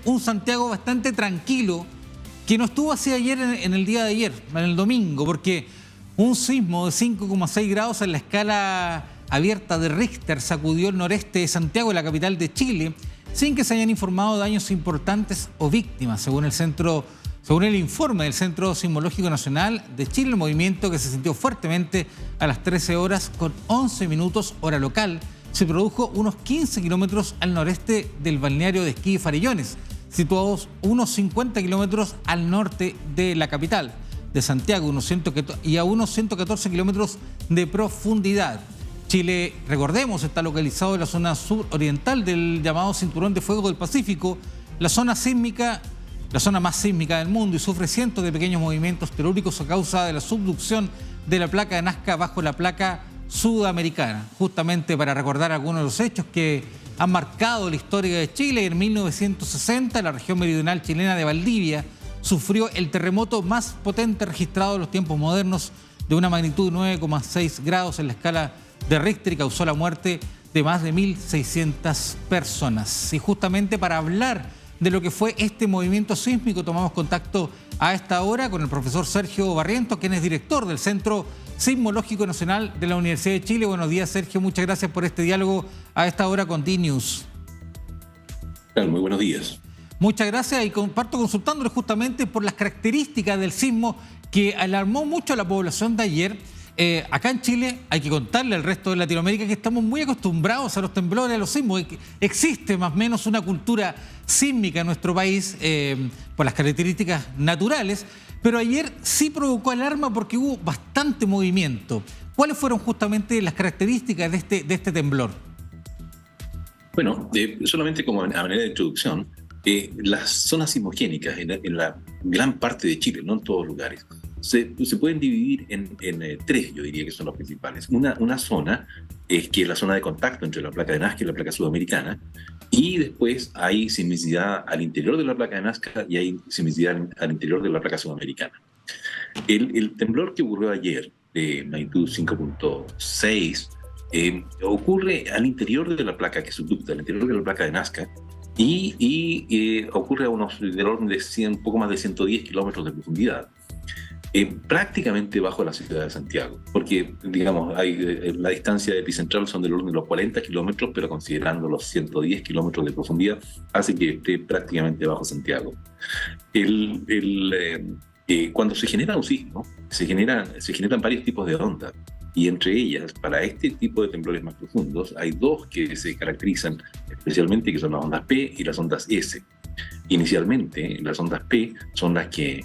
un Santiago bastante tranquilo, que no estuvo así ayer en el día de ayer, en el domingo, porque un sismo de 5,6 grados en la escala abierta de Richter sacudió el noreste de Santiago, la capital de Chile, sin que se hayan informado daños importantes o víctimas, según el informe del Centro Sismológico Nacional de Chile. El movimiento, que se sintió fuertemente a las 13 horas con 11 minutos hora local, se produjo unos 15 kilómetros al noreste del balneario de esquí Farellones, situados unos 50 kilómetros al norte de la capital de Santiago y a unos 114 kilómetros de profundidad. Chile, recordemos, está localizado en la zona suroriental del llamado Cinturón de Fuego del Pacífico, la zona más sísmica del mundo, y sufre cientos de pequeños movimientos telúricos a causa de la subducción de la placa de Nazca bajo la placa sudamericana. Justamente para recordar algunos de los hechos que han marcado la historia de Chile, en 1960 la región meridional chilena de Valdivia sufrió el terremoto más potente registrado en los tiempos modernos, de una magnitud de 9,6 grados en la escala de Richter, y causó la muerte de más de 1.600 personas. Y justamente para hablar de lo que fue este movimiento sísmico, tomamos contacto a esta hora con el profesor Sergio Barrientos, quien es director del Centro Sismológico Nacional de la Universidad de Chile. Buenos días, Sergio. Muchas gracias por este diálogo a esta hora con DNews. Muy buenos días. Muchas gracias, y parto consultándole justamente por las características del sismo que alarmó mucho a la población de ayer. Acá en Chile hay que contarle al resto de Latinoamérica que estamos muy acostumbrados a los temblores, a los sismos. Existe más o menos una cultura sísmica en nuestro país por las características naturales, pero ayer sí provocó alarma porque hubo bastante movimiento. ¿Cuáles fueron justamente las características de este temblor? Bueno, solamente como a manera de introducción, las zonas sismogénicas en la gran parte de Chile, no en todos lugares, se pueden dividir en tres, yo diría que son los principales. Una zona es que es la zona de contacto entre la placa de Nazca y la placa sudamericana, y después hay sismicidad al interior de la placa de Nazca y hay sismicidad al interior de la placa sudamericana. El temblor que ocurrió ayer, de magnitud 5,6, ocurre al interior de la placa que subducta, al interior de la placa de Nazca, y ocurre a del orden de un poco más de 110 kilómetros de profundidad. Prácticamente bajo la ciudad de Santiago, porque digamos la distancia de epicentral son del orden de los 40 kilómetros, pero considerando los 110 kilómetros de profundidad, hace que esté prácticamente bajo Santiago. Cuando se genera un sismo, se generan varios tipos de ondas, y entre ellas, para este tipo de temblores más profundos, hay dos que se caracterizan especialmente, que son las ondas P y las ondas S. Inicialmente, las ondas P son las que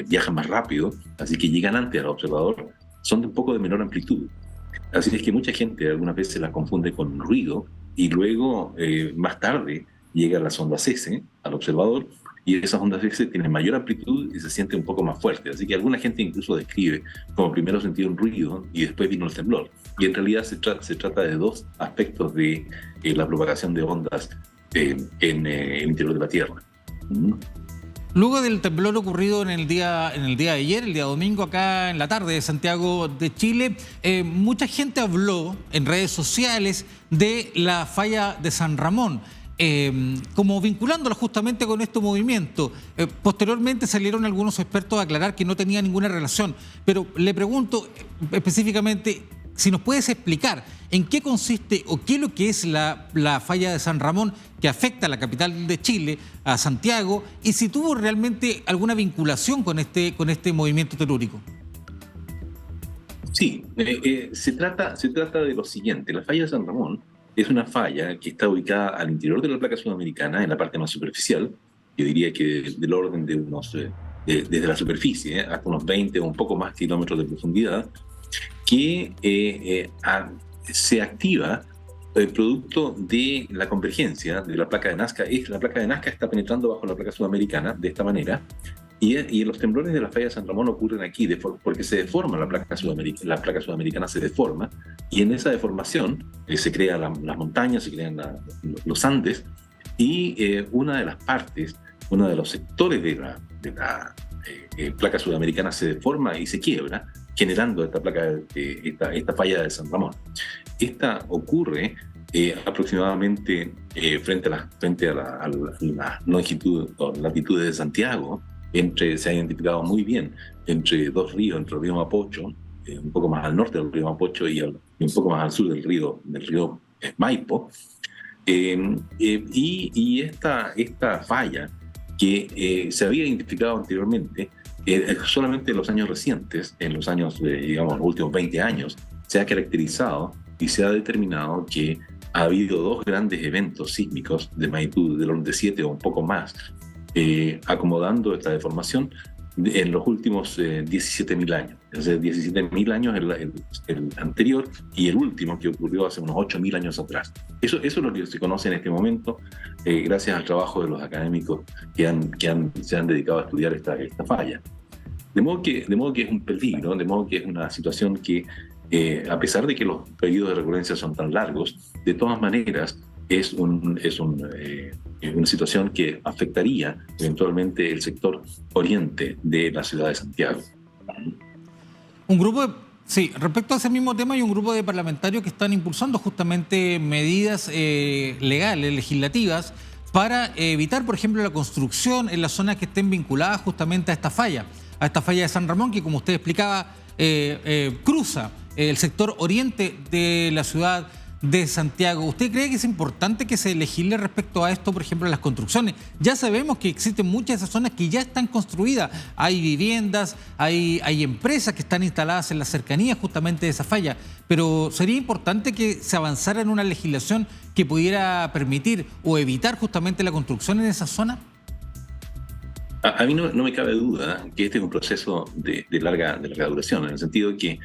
viajan más rápido, así que llegan antes al observador, son de un poco de menor amplitud. Así es que mucha gente algunas veces las confunde con ruido, y luego, más tarde, llegan las ondas S al observador, y esas ondas S tienen mayor amplitud y se siente un poco más fuerte. Así que alguna gente incluso describe como primero sentir un ruido y después vino el temblor. Y en realidad se trata de dos aspectos de la propagación de ondas en el interior de la Tierra. Luego del temblor ocurrido en el día de ayer, el día domingo, acá en la tarde de Santiago de Chile, mucha gente habló en redes sociales de la falla de San Ramón, como vinculándola justamente con este movimiento. Posteriormente salieron algunos expertos a aclarar que no tenía ninguna relación, pero le pregunto específicamente si nos puedes explicar en qué consiste o qué es lo que es la falla de San Ramón, que afecta a la capital de Chile, a Santiago, y si tuvo realmente alguna vinculación con este movimiento telúrico. Sí, se trata de lo siguiente. La falla de San Ramón es una falla que está ubicada al interior de la placa sudamericana, en la parte más superficial. Yo diría que del orden de unos, desde la superficie, hasta unos 20 o un poco más kilómetros de profundidad, que se activa producto de la convergencia de la placa de Nazca. La placa de Nazca está penetrando bajo la placa sudamericana de esta manera, y los temblores de la falla de San Ramón ocurren aquí porque se deforma la placa sudamericana se deforma, y en esa deformación se crean las montañas, se crean los Andes, y una de los sectores de la placa sudamericana se deforma y se quiebra, generando esta falla de San Ramón. Esta ocurre aproximadamente frente a la longitud o latitud de Santiago, se ha identificado muy bien entre dos ríos, entre el río Mapocho, un poco más al norte del río Mapocho y un poco más al sur del río Maipo, y esta falla que se había identificado anteriormente, solamente en los años recientes, en los años, digamos, los últimos 20 años, se ha caracterizado y se ha determinado que ha habido dos grandes eventos sísmicos de magnitud del orden de 7 o un poco más, acomodando esta deformación en los últimos 17.000 años. Es decir, 17.000 años el anterior y el último que ocurrió hace unos 8.000 años atrás. Eso es lo que se conoce en este momento, gracias al trabajo de los académicos que se han dedicado a estudiar esta falla. De modo que es un peligro, de modo que es una situación que, a pesar de que los periodos de recurrencia son tan largos, de todas maneras es una situación que afectaría eventualmente el sector oriente de la ciudad de Santiago. Sí, respecto a ese mismo tema, hay un grupo de parlamentarios que están impulsando justamente medidas legales, legislativas, para evitar, por ejemplo, la construcción en las zonas que estén vinculadas justamente a esta falla de San Ramón, que, como usted explicaba, cruza el sector oriente de la ciudad de Santiago. ¿Usted cree que es importante que se legisle respecto a esto, por ejemplo, a las construcciones? Ya sabemos que existen muchas de esas zonas que ya están construidas. Hay viviendas, hay empresas que están instaladas en la cercanía justamente de esa falla. Pero ¿sería importante que se avanzara en una legislación que pudiera permitir o evitar justamente la construcción en esa zona? A mí no me cabe duda que este es un proceso de larga duración, en el sentido de que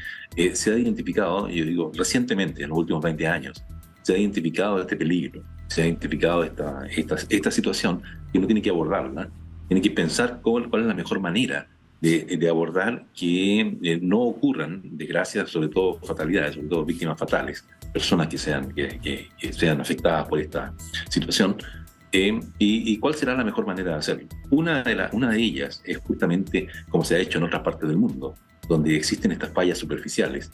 se ha identificado, yo digo, recientemente, en los últimos 20 años, se ha identificado este peligro, se ha identificado esta situación que uno tiene que abordarla, tiene que pensar cuál es la mejor manera de abordar que no ocurran desgracias, sobre todo fatalidades, sobre todo víctimas fatales, personas que sean afectadas por esta situación. ¿Y cuál será la mejor manera de hacerlo? Una de ellas es justamente como se ha hecho en otras partes del mundo, donde existen estas fallas superficiales.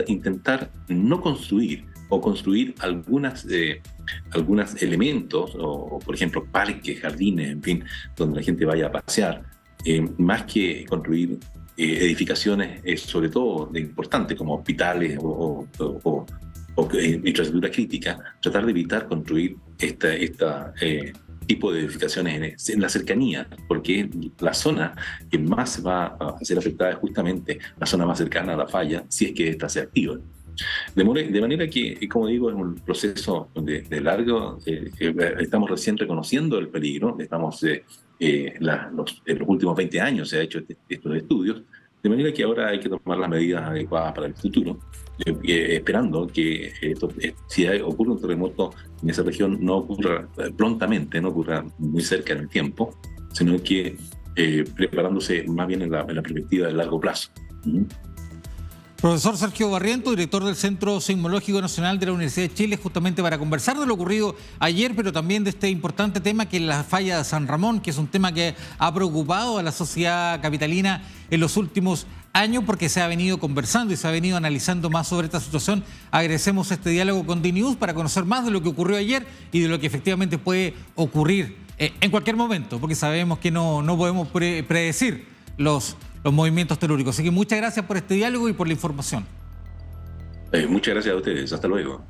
Intentar no construir o construir algunos elementos, o por ejemplo parques, jardines, en fin, donde la gente vaya a pasear, más que construir edificaciones, sobre todo de importantes como hospitales o infraestructura crítica, tratar de evitar construir tipo de edificaciones en la cercanía, porque la zona que más va a ser afectada es justamente la zona más cercana a la falla, si es que ésta se activa. De manera que, como digo, es un proceso de largo, estamos recién reconociendo el peligro, en los últimos 20 años se ha hecho estos estudios, de manera que ahora hay que tomar las medidas adecuadas para el futuro, esperando que si ocurre un terremoto en esa región no ocurra prontamente, no ocurra muy cerca en el tiempo, sino que preparándose más bien en la perspectiva de largo plazo. Profesor Sergio Barrientos, director del Centro Sismológico Nacional de la Universidad de Chile, justamente para conversar de lo ocurrido ayer, pero también de este importante tema que es la falla de San Ramón, que es un tema que ha preocupado a la sociedad capitalina en los últimos años porque se ha venido conversando y se ha venido analizando más sobre esta situación. Agradecemos este diálogo con DNews para conocer más de lo que ocurrió ayer y de lo que efectivamente puede ocurrir en cualquier momento, porque sabemos que no podemos predecir los movimientos telúricos. Así que muchas gracias por este diálogo y por la información. Muchas gracias a ustedes. Hasta luego.